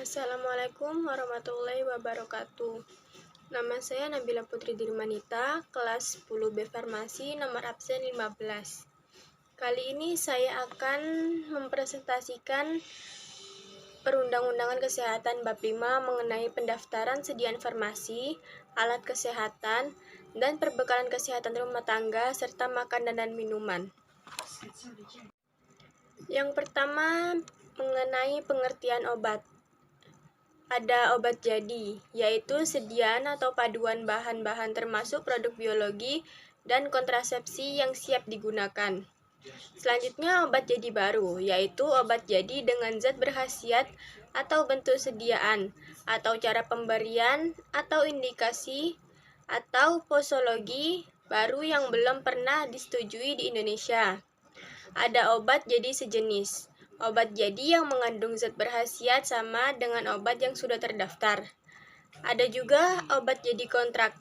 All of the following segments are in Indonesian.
Assalamualaikum warahmatullahi wabarakatuh. Nama saya Nabila Putri Dirmanita, kelas 10B Farmasi, nomor absen 15. Kali ini saya akan mempresentasikan Perundang-undangan Kesehatan Bab 5 mengenai pendaftaran sediaan farmasi, alat kesehatan, dan perbekalan kesehatan rumah tangga, serta makanan dan minuman. Yang pertama, mengenai pengertian obat. Ada obat jadi, yaitu sediaan atau paduan bahan-bahan termasuk produk biologi dan kontrasepsi yang siap digunakan. Selanjutnya obat jadi baru, yaitu obat jadi dengan zat berkhasiat atau bentuk sediaan, atau cara pemberian, atau indikasi, atau posologi baru yang belum pernah disetujui di Indonesia. Ada obat jadi sejenis. Obat jadi yang mengandung zat berkhasiat sama dengan obat yang sudah terdaftar. Ada juga obat jadi kontrak,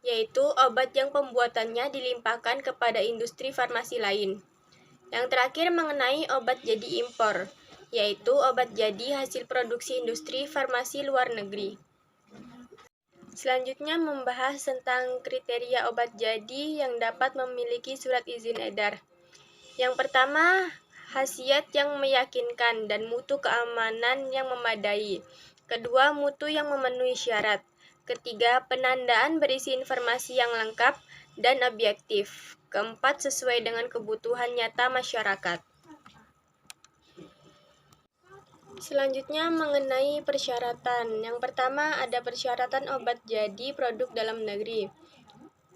yaitu obat yang pembuatannya dilimpahkan kepada industri farmasi lain. Yang terakhir mengenai obat jadi impor, yaitu obat jadi hasil produksi industri farmasi luar negeri. Selanjutnya membahas tentang kriteria obat jadi yang dapat memiliki surat izin edar. Yang pertama, khasiat yang meyakinkan dan mutu keamanan yang memadai. Kedua, mutu yang memenuhi syarat. Ketiga, penandaan berisi informasi yang lengkap dan objektif. Keempat, sesuai dengan kebutuhan nyata masyarakat. Selanjutnya mengenai persyaratan. Yang pertama, ada persyaratan obat jadi produk dalam negeri.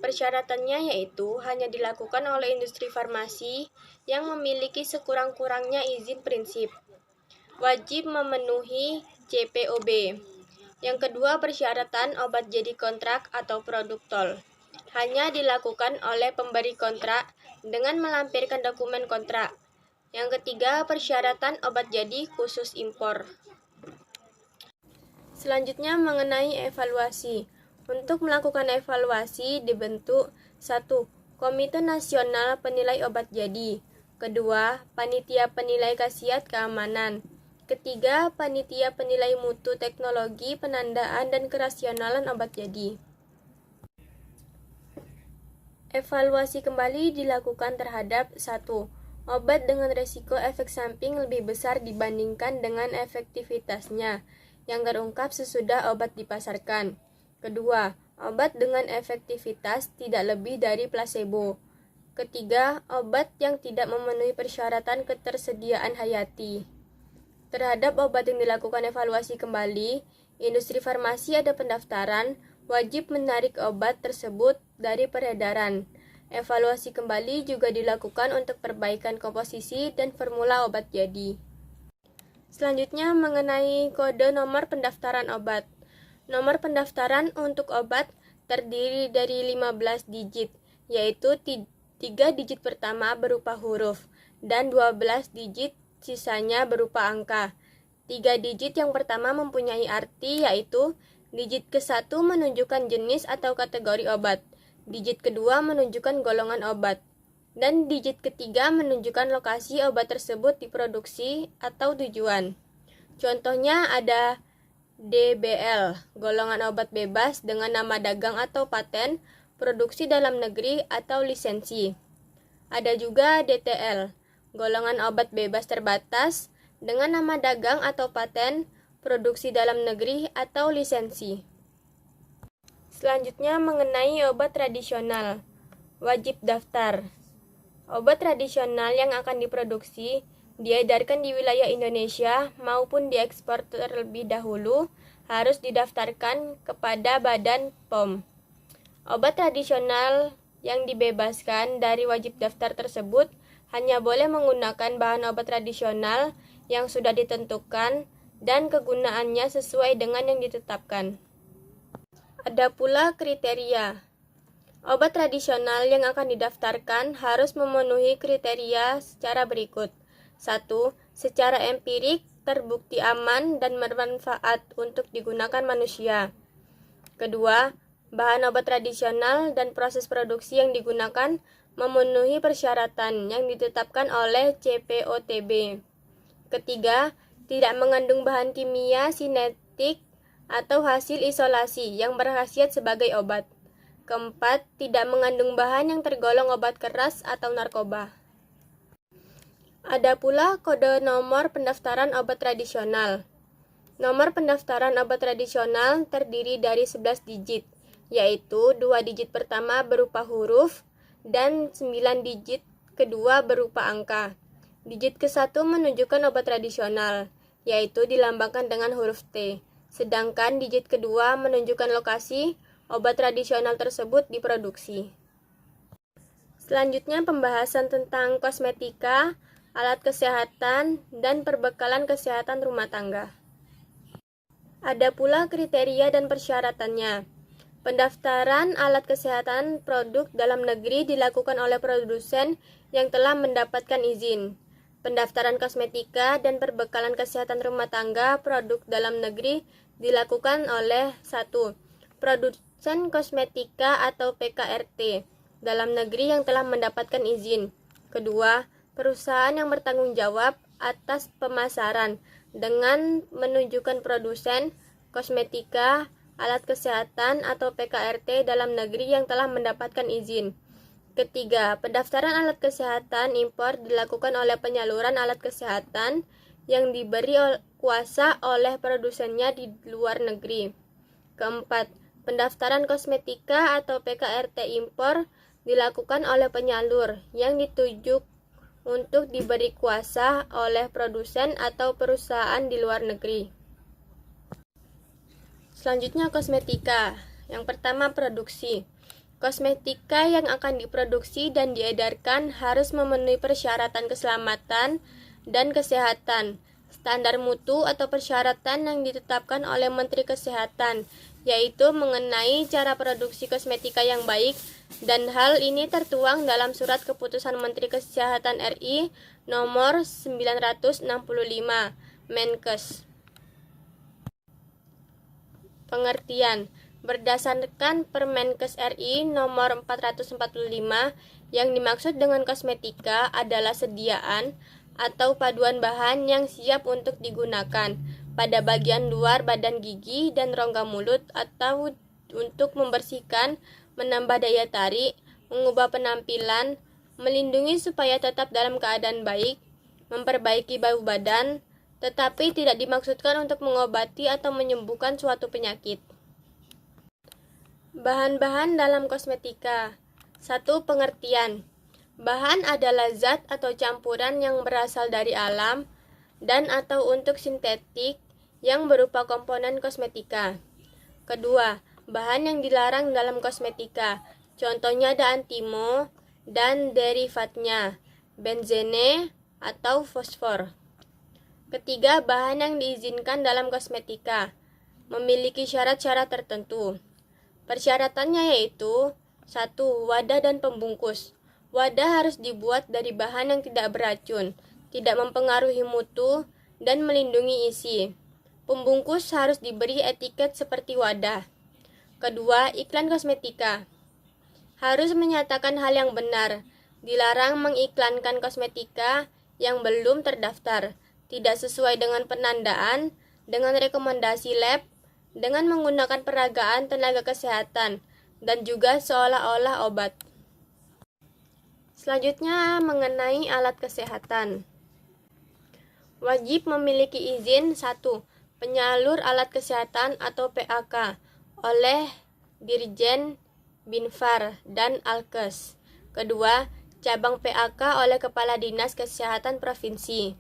Persyaratannya yaitu hanya dilakukan oleh industri farmasi yang memiliki sekurang-kurangnya izin prinsip. Wajib memenuhi CPOB. Yang kedua, persyaratan obat jadi kontrak atau produk tol. Hanya dilakukan oleh pemberi kontrak dengan melampirkan dokumen kontrak. Yang ketiga, persyaratan obat jadi khusus impor. Selanjutnya mengenai evaluasi. Untuk melakukan evaluasi dibentuk 1. Komite Nasional Penilai Obat Jadi. Kedua, Panitia Penilai Khasiat Keamanan. Ketiga, Panitia Penilai Mutu Teknologi Penandaan dan Kerasionalan Obat Jadi. Evaluasi kembali dilakukan terhadap 1. Obat dengan resiko efek samping lebih besar dibandingkan dengan efektivitasnya yang terungkap sesudah obat dipasarkan. Kedua, obat dengan efektivitas tidak lebih dari placebo. Ketiga, obat yang tidak memenuhi persyaratan ketersediaan hayati. Terhadap obat yang dilakukan evaluasi kembali, industri farmasi ada pendaftaran, wajib menarik obat tersebut dari peredaran. Evaluasi kembali juga dilakukan untuk perbaikan komposisi dan formula obat jadi. Selanjutnya mengenai kode nomor pendaftaran obat. Nomor pendaftaran untuk obat terdiri dari 15 digit, yaitu 3 digit pertama berupa huruf dan 12 digit sisanya berupa angka. 3 digit yang pertama mempunyai arti yaitu digit ke-1 menunjukkan jenis atau kategori obat, digit kedua menunjukkan golongan obat, dan digit ketiga menunjukkan lokasi obat tersebut diproduksi atau tujuan. Contohnya ada DBL, golongan obat bebas dengan nama dagang atau paten, produksi dalam negeri atau lisensi. Ada juga DTL, golongan obat bebas terbatas dengan nama dagang atau paten, produksi dalam negeri atau lisensi. Selanjutnya mengenai obat tradisional, wajib daftar. Obat tradisional yang akan diproduksi diedarkan di wilayah Indonesia maupun diekspor terlebih dahulu harus didaftarkan kepada Badan POM. Obat tradisional yang dibebaskan dari wajib daftar tersebut hanya boleh menggunakan bahan obat tradisional yang sudah ditentukan dan kegunaannya sesuai dengan yang ditetapkan. Ada pula kriteria. Obat tradisional yang akan didaftarkan harus memenuhi kriteria secara berikut. 1. Secara empirik terbukti aman dan bermanfaat untuk digunakan manusia. Kedua, bahan obat tradisional dan proses produksi yang digunakan memenuhi persyaratan yang ditetapkan oleh CPOTB. Ketiga, tidak mengandung bahan kimia sinetik atau hasil isolasi yang berkhasiat sebagai obat. Keempat, tidak mengandung bahan yang tergolong obat keras atau narkoba. Ada pula kode nomor pendaftaran obat tradisional. Nomor pendaftaran obat tradisional terdiri dari 11 digit, yaitu 2 digit pertama berupa huruf dan 9 digit kedua berupa angka. Digit ke-1 menunjukkan obat tradisional, yaitu dilambangkan dengan huruf T, sedangkan digit kedua menunjukkan lokasi obat tradisional tersebut diproduksi. Selanjutnya pembahasan tentang kosmetika, alat kesehatan, dan perbekalan kesehatan rumah tangga. Ada pula kriteria dan persyaratannya. Pendaftaran alat kesehatan produk dalam negeri dilakukan oleh produsen yang telah mendapatkan izin. Pendaftaran kosmetika dan perbekalan kesehatan rumah tangga produk dalam negeri dilakukan oleh 1. Produsen kosmetika atau PKRT dalam negeri yang telah mendapatkan izin. Kedua, perusahaan yang bertanggung jawab atas pemasaran dengan menunjukkan produsen kosmetika, alat kesehatan atau PKRT dalam negeri yang telah mendapatkan izin. Ketiga, pendaftaran alat kesehatan impor dilakukan oleh penyaluran alat kesehatan yang diberi kuasa oleh produsennya di luar negeri. Keempat, pendaftaran kosmetika atau PKRT impor dilakukan oleh penyalur yang dituju untuk diberi kuasa oleh produsen atau perusahaan di luar negeri. Selanjutnya kosmetika. Yang pertama produksi. Kosmetika yang akan diproduksi dan diedarkan harus memenuhi persyaratan keselamatan dan kesehatan, standar mutu atau persyaratan yang ditetapkan oleh Menteri Kesehatan, yaitu mengenai cara produksi kosmetika yang baik, dan hal ini tertuang dalam Surat Keputusan Menteri Kesehatan RI nomor 965 Menkes. Pengertian. Berdasarkan Permenkes RI nomor 445, yang dimaksud dengan kosmetika adalah sediaan atau paduan bahan yang siap untuk digunakan pada bagian luar badan gigi dan rongga mulut atau untuk membersihkan, menambah daya tarik, mengubah penampilan, melindungi supaya tetap dalam keadaan baik, memperbaiki bau badan, tetapi tidak dimaksudkan untuk mengobati atau menyembuhkan suatu penyakit. Bahan-bahan dalam kosmetika. 1. Pengertian. Bahan adalah zat atau campuran yang berasal dari alam dan atau untuk sintetik yang berupa komponen kosmetika. Kedua, bahan yang dilarang dalam kosmetika. Contohnya ada antimo dan derivatnya, benzene atau fosfor. Ketiga, bahan yang diizinkan dalam kosmetika memiliki syarat-syarat tertentu. Persyaratannya yaitu 1. Wadah dan pembungkus. Wadah harus dibuat dari bahan yang tidak beracun, tidak mempengaruhi mutu, dan melindungi isi. Pembungkus harus diberi etiket seperti wadah. Kedua, iklan kosmetika harus menyatakan hal yang benar. Dilarang mengiklankan kosmetika yang belum terdaftar, tidak sesuai dengan penandaan, dengan rekomendasi lab, dengan menggunakan peragaan tenaga kesehatan, dan juga seolah-olah obat. Selanjutnya mengenai alat kesehatan. Wajib memiliki izin 1. Penyalur alat kesehatan atau PAK oleh Dirjen Binfar dan Alkes. Kedua, cabang PAK oleh Kepala Dinas Kesehatan Provinsi.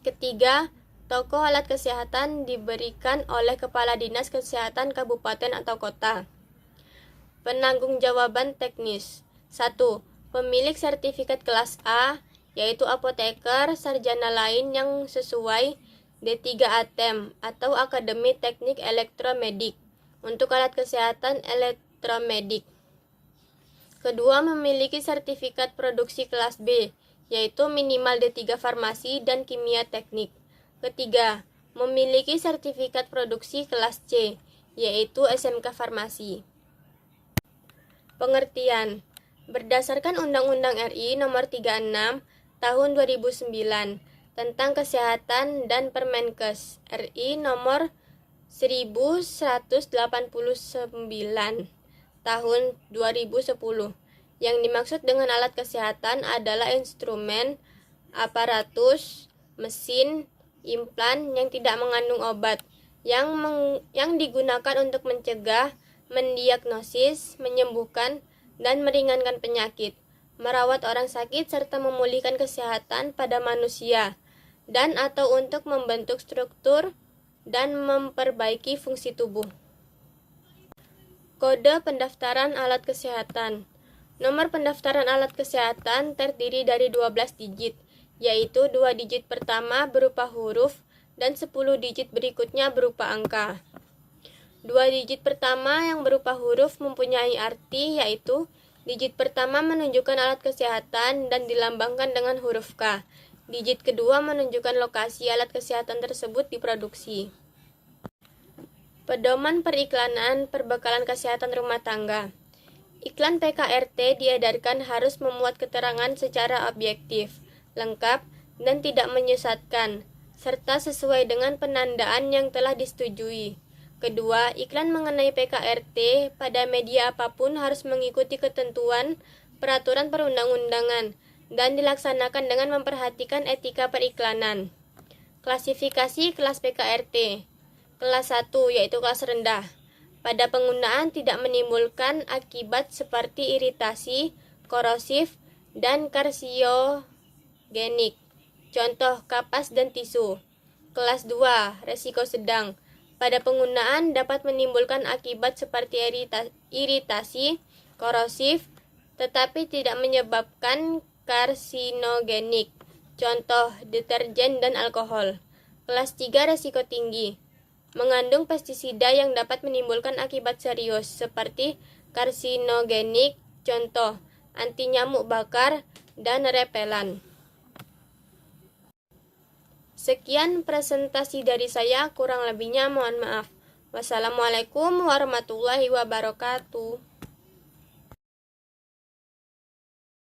Ketiga, toko alat kesehatan diberikan oleh Kepala Dinas Kesehatan Kabupaten atau Kota. Penanggung-jawaban teknis. 1. Pemilik sertifikat kelas A, yaitu apoteker, sarjana lain yang sesuai D3 ATEM atau Akademi Teknik Elektromedik untuk alat kesehatan elektromedik. Kedua, memiliki sertifikat produksi kelas B, yaitu minimal D3 Farmasi dan Kimia Teknik. Ketiga, memiliki sertifikat produksi kelas C, yaitu SMK Farmasi. Pengertian. Berdasarkan Undang-Undang RI Nomor 36 Tahun 2009 tentang Kesehatan dan Permenkes RI nomor 1189 tahun 2010. Yang dimaksud dengan alat kesehatan adalah instrumen, aparatus, mesin, implan yang tidak mengandung obat, yang digunakan untuk mencegah, mendiagnosis, menyembuhkan, dan meringankan penyakit, merawat orang sakit serta memulihkan kesehatan pada manusia, dan atau untuk membentuk struktur dan memperbaiki fungsi tubuh. Kode pendaftaran alat kesehatan. Nomor pendaftaran alat kesehatan terdiri dari 12 digit, yaitu 2 digit pertama berupa huruf dan 10 digit berikutnya berupa angka. 2 digit pertama yang berupa huruf mempunyai arti, yaitu digit pertama menunjukkan alat kesehatan dan dilambangkan dengan huruf K. Digit kedua menunjukkan lokasi alat kesehatan tersebut diproduksi. Pedoman periklanan perbekalan kesehatan rumah tangga. Iklan PKRT diedarkan harus memuat keterangan secara objektif, lengkap, dan tidak menyesatkan, serta sesuai dengan penandaan yang telah disetujui. Kedua, iklan mengenai PKRT pada media apapun harus mengikuti ketentuan peraturan perundang-undangan dan dilaksanakan dengan memperhatikan etika periklanan. Klasifikasi kelas PKRT. Kelas 1 yaitu kelas rendah. Pada penggunaan tidak menimbulkan akibat seperti iritasi, korosif, dan karsiogenik. Contoh kapas dan tisu. Kelas 2 resiko sedang. Pada penggunaan dapat menimbulkan akibat seperti iritasi, korosif, tetapi tidak menyebabkan karsinogenik. Contoh deterjen dan alkohol. Kelas 3 resiko tinggi. Mengandung pestisida yang dapat menimbulkan akibat serius seperti karsinogenik, contoh anti nyamuk bakar dan repelan. Sekian presentasi dari saya, kurang lebihnya mohon maaf. Wassalamualaikum warahmatullahi wabarakatuh.